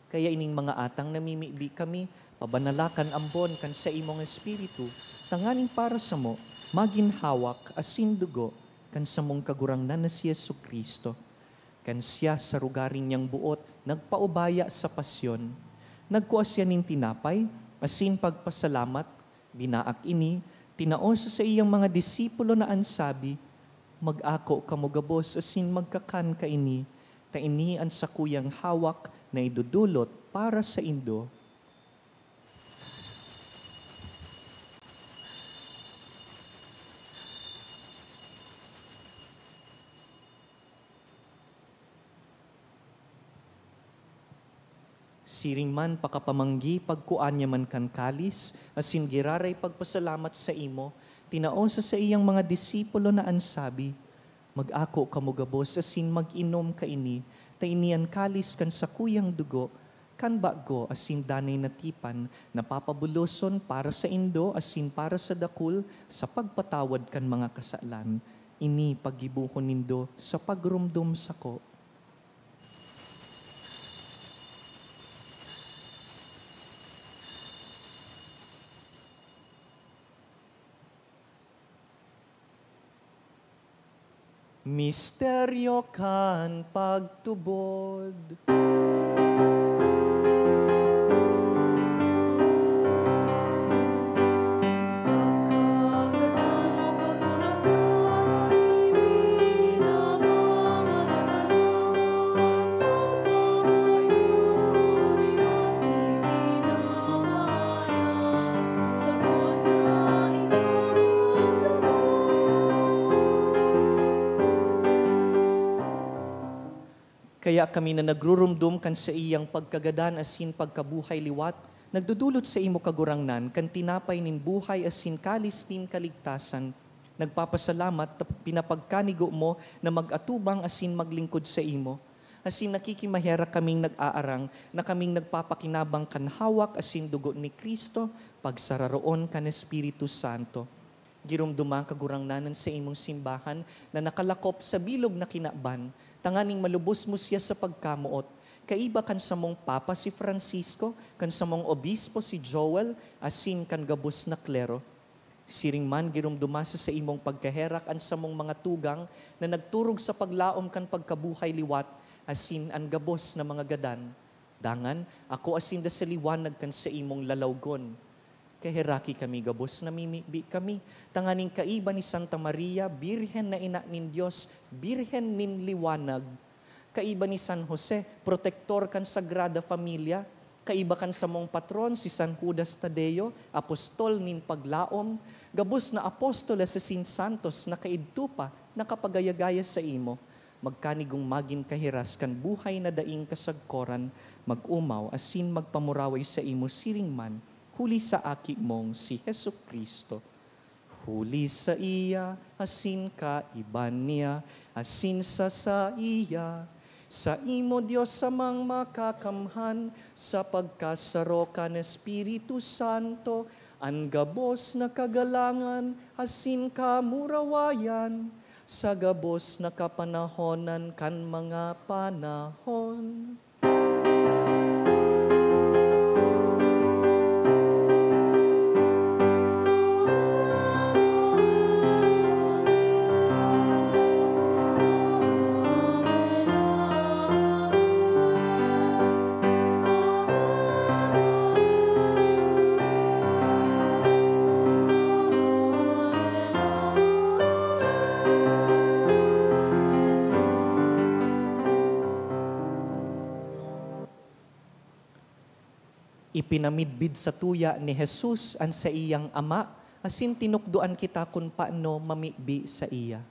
kaya ining mga atang namimibi kami, pabanalakan ambon kan sa imong espiritu, tanganing para sa mo, maginhawak asin dugo, kan sa mong kagurangnan na si Yesu Kristo. Kan siya sa rugaring niyang buot, nagpaubaya sa pasyon, nagkuha siya nin tinapay, asin pagpasalamat, binaak ini, tinaos sa iyang mga disipulo na ansabi, mag-ako kamugabos asin magkakan kaini, ta ini ang sakuyang hawak na idudulot para sa Indo. Siring man pakapamanggi pagkuan niya man kan kalis, asin giraray pagpasalamat sa imo, tinaon sa iyang mga disipulo na ansabi, mag-ako kamugabos asin mag-inom kaini, ta inian kalis kan sa kuyang dugo, kan bago asin danay natipan, napapabuloson para sa Indo asin para sa dakul, sa pagpatawad kan mga kasalan, ini pagibuhon nindo sa pagrumdum sako. Misteryo kan pagtubod. Kaya kami na nagrurumdum kan sa iyang pagkagadan asin pagkabuhay liwat, nagdudulot sa imo kagurangnan, kan tinapay nin buhay asin kalis nin kaligtasan. Nagpapasalamat, pinapagkanigo mo na mag-atubang asin maglingkod sa imo. asin nakikimahera kaming nag-aarang, na kaming nagpapakinabang kan hawak, asin dugo ni Kristo, pagsararoon kan Espiritu Santo. Girumduma kagurangnanan sa imong simbahan na nakalakop sa bilog na kinaban, tanganing malubos mo siya sa pagkamuot. Kaiba kan sa mong Papa si Francisco, kan sa mong Obispo si Joel, asin kan gabos na klero. Siring man girumduma sa imong pagkaherak an sa mong mga tugang na nagturog sa paglaom kan pagkabuhay liwat, asin an gabos na mga gadan. Dangan, ako asin da sa liwanag kan sa imong lalawgon. Kaheraki kami gabos na mimibi kami. Tanganing kaiba ni Santa Maria, Birhen na ina nin Diyos, Birhen nin liwanag. Kaiba ni San Jose, protektor kan Sagrada Familia. Kaiba kan sa mong patron, si San Judas Tadeo, apostol nin paglaom. Gabos na apostola sa Sin Santos na kaidto pa, nakapagayagaya sa imo. Magkanigong magin kahiras kan buhay na daing kasagkoran, mag-umaw asin magpamuraway sa imo siring man, huli sa aki mong si Hesu Kristo. Huli sa iya, asin ka iban niya, asin sa iya. Sa imo Diyos samang makakamhan, sa pagkasaro ka ng Espiritu Santo, ang gabos na kagalangan, asin ka murawayan, sa gabos na kapanahonan kan mga panahon. Ipinamidbid sa tuya ni Jesus ang sa iyang ama, asin tinukduan kita kung paano mamibi sa iya.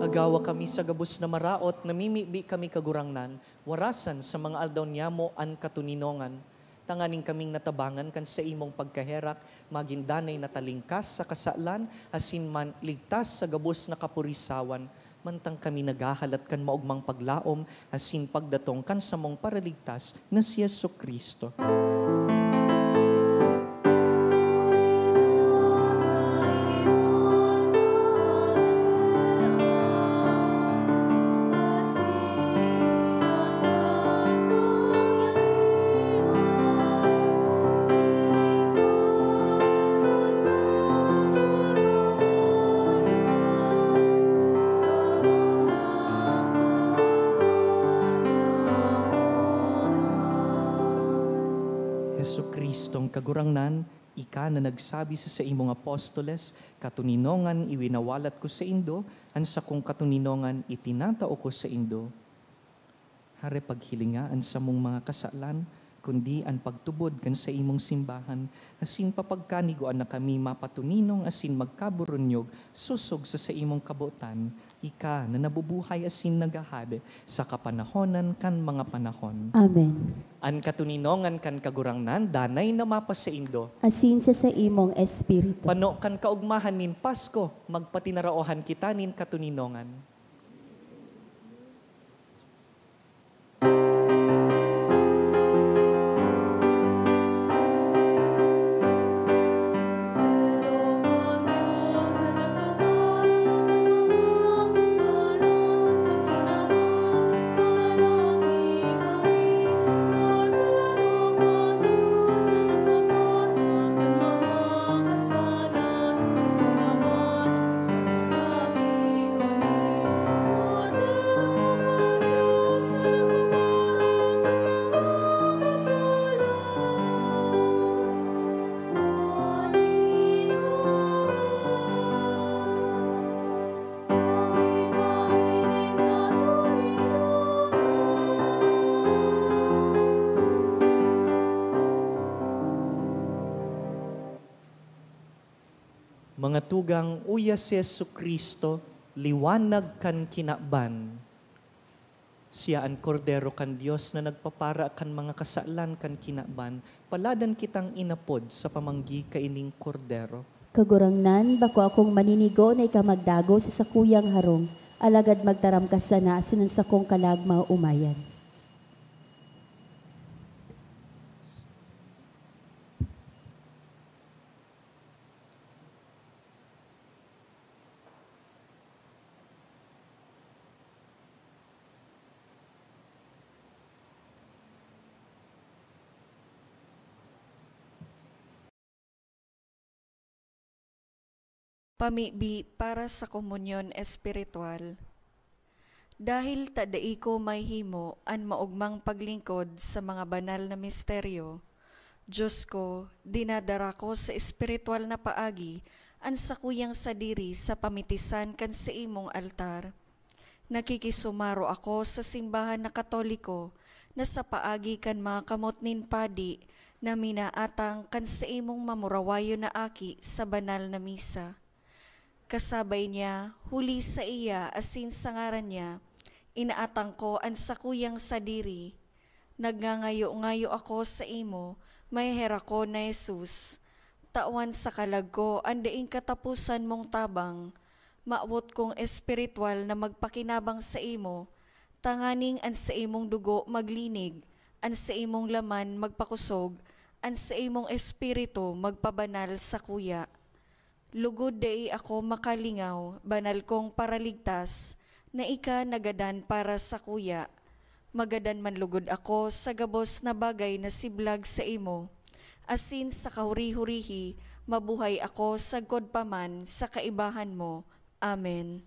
Agawa kami sa gabos na maraot, namimibi kami kagurangnan, warasan sa mga aldaw niya mo an katuninongan. Tanganing kaming natabangan kan sa imong pagkaherak, magindanay na talingkas sa kasalan, asin man ligtas sa gabos na kapurisawan. Mantang kami nagahalat kan maugmang paglaom, asin pagdatong kan sa mong paraligtas na si Yesu Kristo. Kristong kagurangnan, ika na nagsabi sa imong apostoles, katuninongan iwinawalat ko sa indo, ansa kong katuninongan itinatao ko sa indo. Hare paghilingaan sa mong mga kasalan, kundi ang pagtubod kan sa imong simbahan, asin papagkaniguan na kami mapatuninong asin magkaburunyog, susog sa imong kabutan, ika na nabubuhay asin nagahad sa kapanahonan kan mga panahon. Amen. An katuninongan kan kagurangnan, danay na mapas sa indo. Asin sa imong espiritu. Pano kan kaugmahan nin Pasko, magpatinaraohan kita nin katuninongan. Mga tugang uya si Jesucristo, liwanag kan kinaban. Siya ang kordero kan Dios na nagpapara kan mga kasalan kan kinaban, paladan kitang inapod sa pamanggi kaining kordero. Kagurangnan, bako akong maninigo na ikamagdago sa sakuyang harong, alagad magtaram ka sana sinan sa kong kalagma umayan. Pamibi para sa komunyon espiritual. Dahil tadai ko may himo an maugmang paglingkod sa mga banal na misteryo, Diyos ko, dinadara ko sa espiritual na paagi an sakuyang sadiri sa pamitisan kan sa imong altar. Nakikisumaro ako sa simbahan na Katoliko na sa paagi kan mga kamot nin padi na minaatang kan sa imong mamurawayo na aki sa banal na misa. Kasabay niya, huli sa iya asin sa ngaran niya, inaatang ko ang sakuyang sadiri. Nagngangayo-ngayo ako sa imo, may hera ko na Jesus. Tawan sa kalag ko, andaing katapusan mong tabang. Maawot kong espiritual na magpakinabang sa imo, tanganing an sa imong dugo maglinig, an sa imong laman magpakusog, an sa imong espiritu magpabanal sa kuya. Lugod dai ako makalingaw, banal kong paraligtas, na ika nagadan para sa kuya. Magadan man lugod ako sa gabos na bagay na siblag sa imo. Asin sa kahuri-hurihi, mabuhay ako sagkod paman sa kaibahan mo. Amen.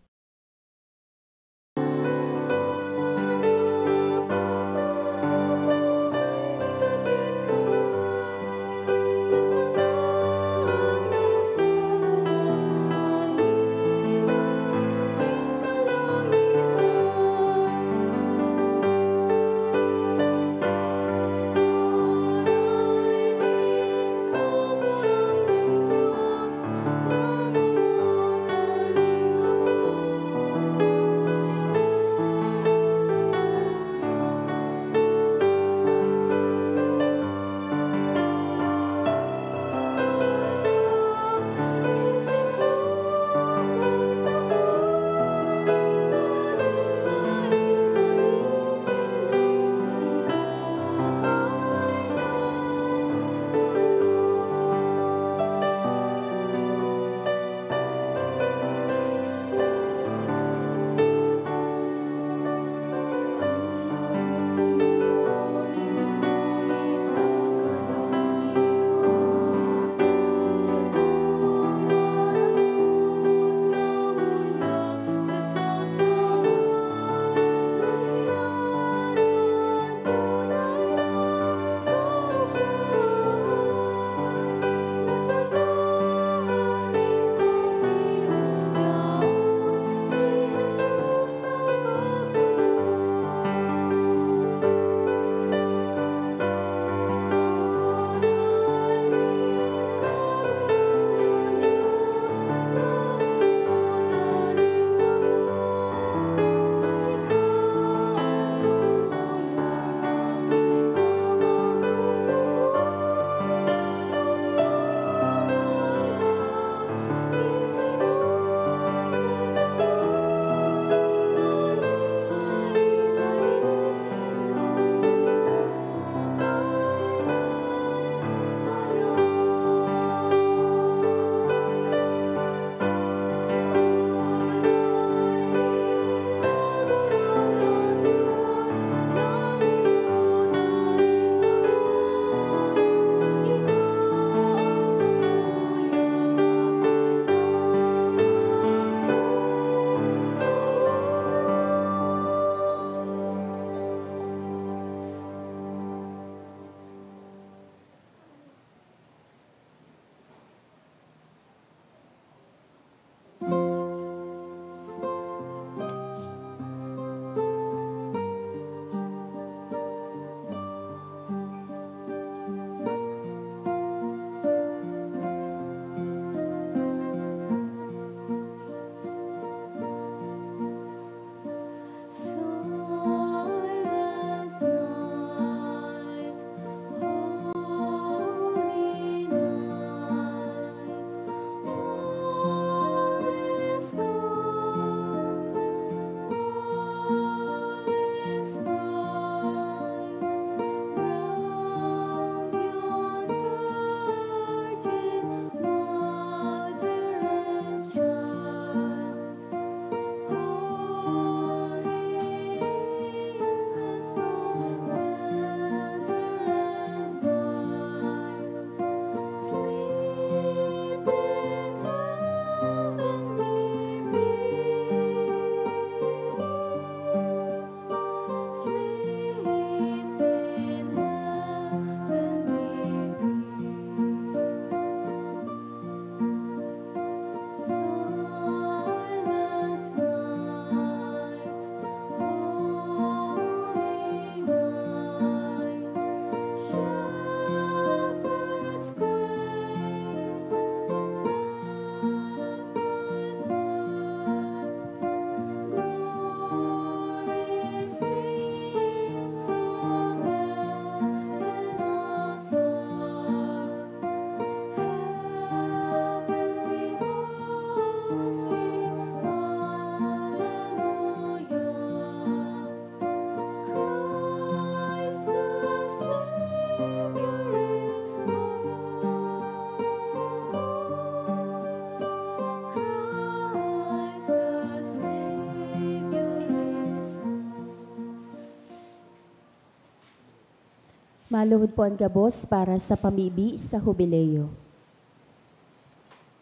Maluhod po ang gabos para sa pamibi sa hubileyo.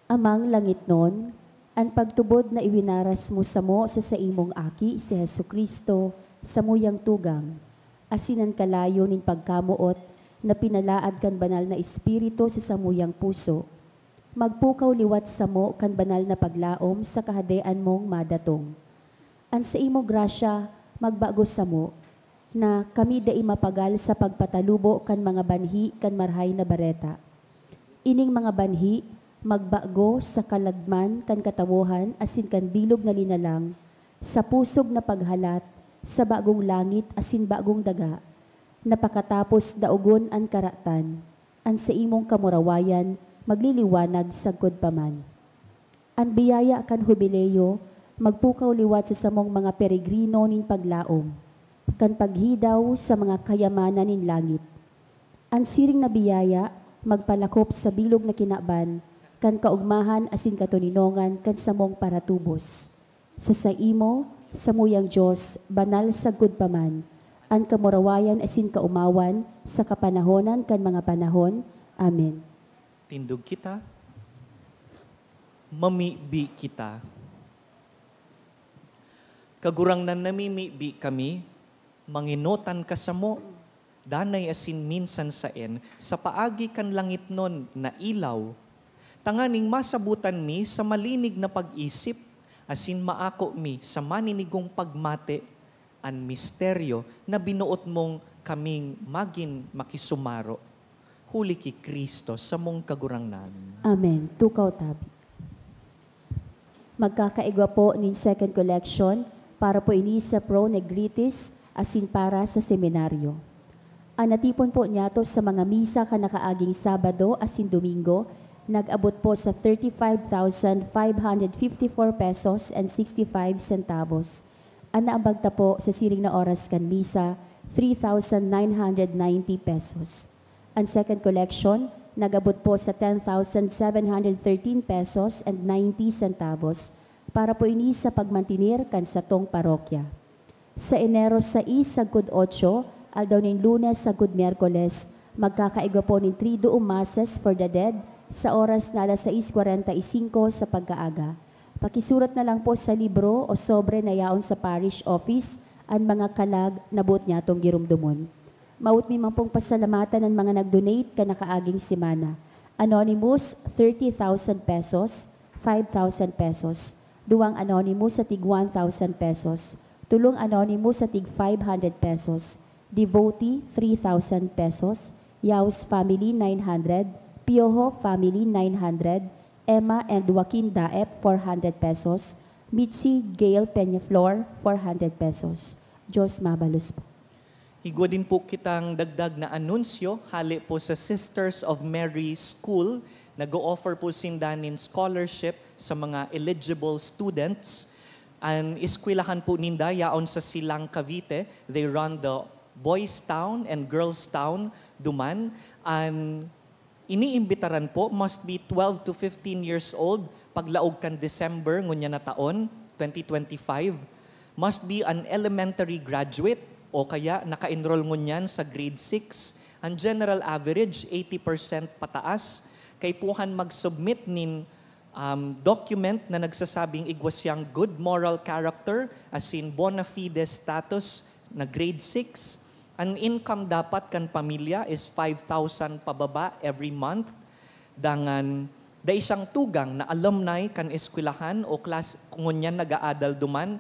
Amang langit nun, ang pagtubod na iwinaras mo sa imong aki si Hesu Kristo sa muyang tugang, asinan kalayo nin pagkamuot na pinalaad kan banal na espiritu sa samuyang puso. Magpukaw liwat sa mo kan banal na paglaom sa kahadean mong madatong. An sa imo grasya, magbago sa mo, na kami dai mapagal sa pagpatalubo kan mga banhi kan marhay na bareta. Ining mga banhi, magbago sa kalagman kan katawuhan asin kan bilog na linalang, sa pusog na paghalat, sa bagong langit asin bagong daga, napakatapos daugon an karatan, an sa imong kamurawayan, magliliwanag sagkod paman. An biyaya kan hubileyo, magpukaw liwat sa samong mga peregrino nin paglaom, kan paghidaw sa mga kayamanan nin langit. Ang siring na biyaya, magpalakop sa bilog na kinaban, kan kaugmahan asin katuninongan kan samong paratubos. Sa imo, sa muyang Diyos, banal sagkod paman, ang kamurawayan asin kaumawan, sa kapanahonan kan mga panahon. Amen. Tindog kita, mamibi kita. Kagurang nan namimibi kami, manginutan ka sa mo, danay asin minsan saen, sa paagi kan langit nun na ilaw, tanganing masabutan mi sa malinig na pag-isip, asin maako mi sa maninigong pagmate, an misteryo na binuot mong kaming magin makisumaro. Huli ki Kristo sa mong kagurangnan. Amen. Tukaw tabi. Magkakaigwa po nin second collection para po ini sa Pro Negritis asin para sa seminaryo. Anatipon po niyato sa mga misa kanakaaging Sabado asin Domingo, nag-abot po sa 35,554 pesos and 65 centavos. Ang naambagta po sa siring na oras kan misa, 3,990 pesos. Ang second collection, nag-abot po sa 10,713 pesos and 90 centavos para po ini sa pagmantinir kan sa tong parokya. Sa Enero 6 sagkod 8, aldaw nin Lunes sagkod Miyerkules, magkakaigo po nin 3 masses for the dead sa oras na alas 6:45 sa pagkaaga. Pakisurat na lang po sa libro o sobre na yaon sa parish office ang mga kalag na buot niya itong girumdumon. Maut mi man pong pasalamatan ng mga nag-donate ka nakaaging simana. Anonymous, 30,000 pesos, 5,000 pesos. Duwang anonymous sa tig 1,000 pesos. Tulong anonymous sa tig 500 pesos. Devotee, 3,000 pesos. Yaus family, 900. Pioho family, 900. Emma and Joaquin Daep, 400 pesos. Mitzi Gail Peñaflor, 400 pesos. Diyos mabalus po. Higwa din po kitang dagdag na anunsyo, hali po sa Sisters of Mary School, nag-o-offer po sindanin scholarship sa mga eligible students. Ang iskwilahan po ninda, yaon sa Silang Cavite, they run the Boys Town and Girls Town, Duman. Ang iniimbitaran po must be 12 to 15 years old, paglaog kan December, ngunya na taon, 2025. Must be an elementary graduate, o kaya naka-enroll ngunyan sa grade 6. Ang general average, 80% pataas. Kay puhan mag-submit nin document na nagsasabing igwasyang good moral character as in bona fide status na grade 6. Ang income dapat kan pamilya is 5,000 pababa every month. Dangan, da isang tugang na alumni kan eskwelahan o klas ngunyan nag-aadal duman,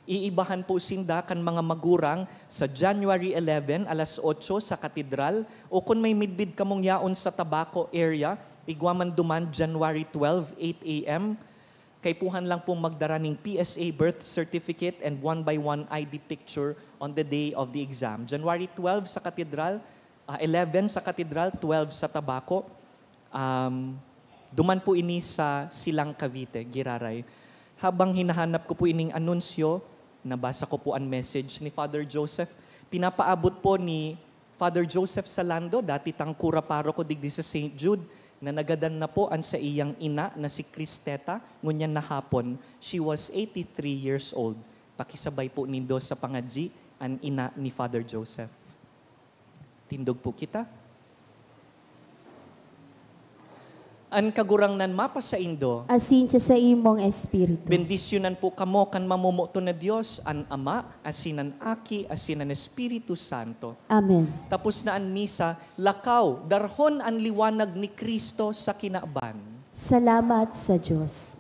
iibahan po sinda kan mga magurang sa January 11, alas 8 sa katedral, o kung may midbid kamong yaon sa Tabaco area, igwaman duman January 12, 8 a.m. Kay puhan lang pong magdara ng PSA birth certificate and 1x1 ID picture on the day of the exam. January 12 sa katedral, 11 sa katedral, 12 sa Tabaco. Duman po ini sa Silang Cavite, Giraray. Habang hinahanap ko po ining anunsyo, nabasa ko po ang message ni Father Joseph. Pinapaabot po ni Father Joseph Salando, dati tangkura paroko digdi sa St. Jude, na nagadan na po ang sa iyang ina na si Cristeta, ngunyan na hapon. She was 83 years old. Pakisabay po nindo sa pangadji ang ina ni Father Joseph. Tindog po kita. An kagurangnan mapa sa Indo, asin sa imong espiritu. bendisyonan po kamo kan mamumuto na Dios, an Ama, asin an Aki, asin an Espiritu Santo. Amen. Tapos na an misa, lakaw, darhon an liwanag ni Kristo sa kinaban. Salamat sa Diyos.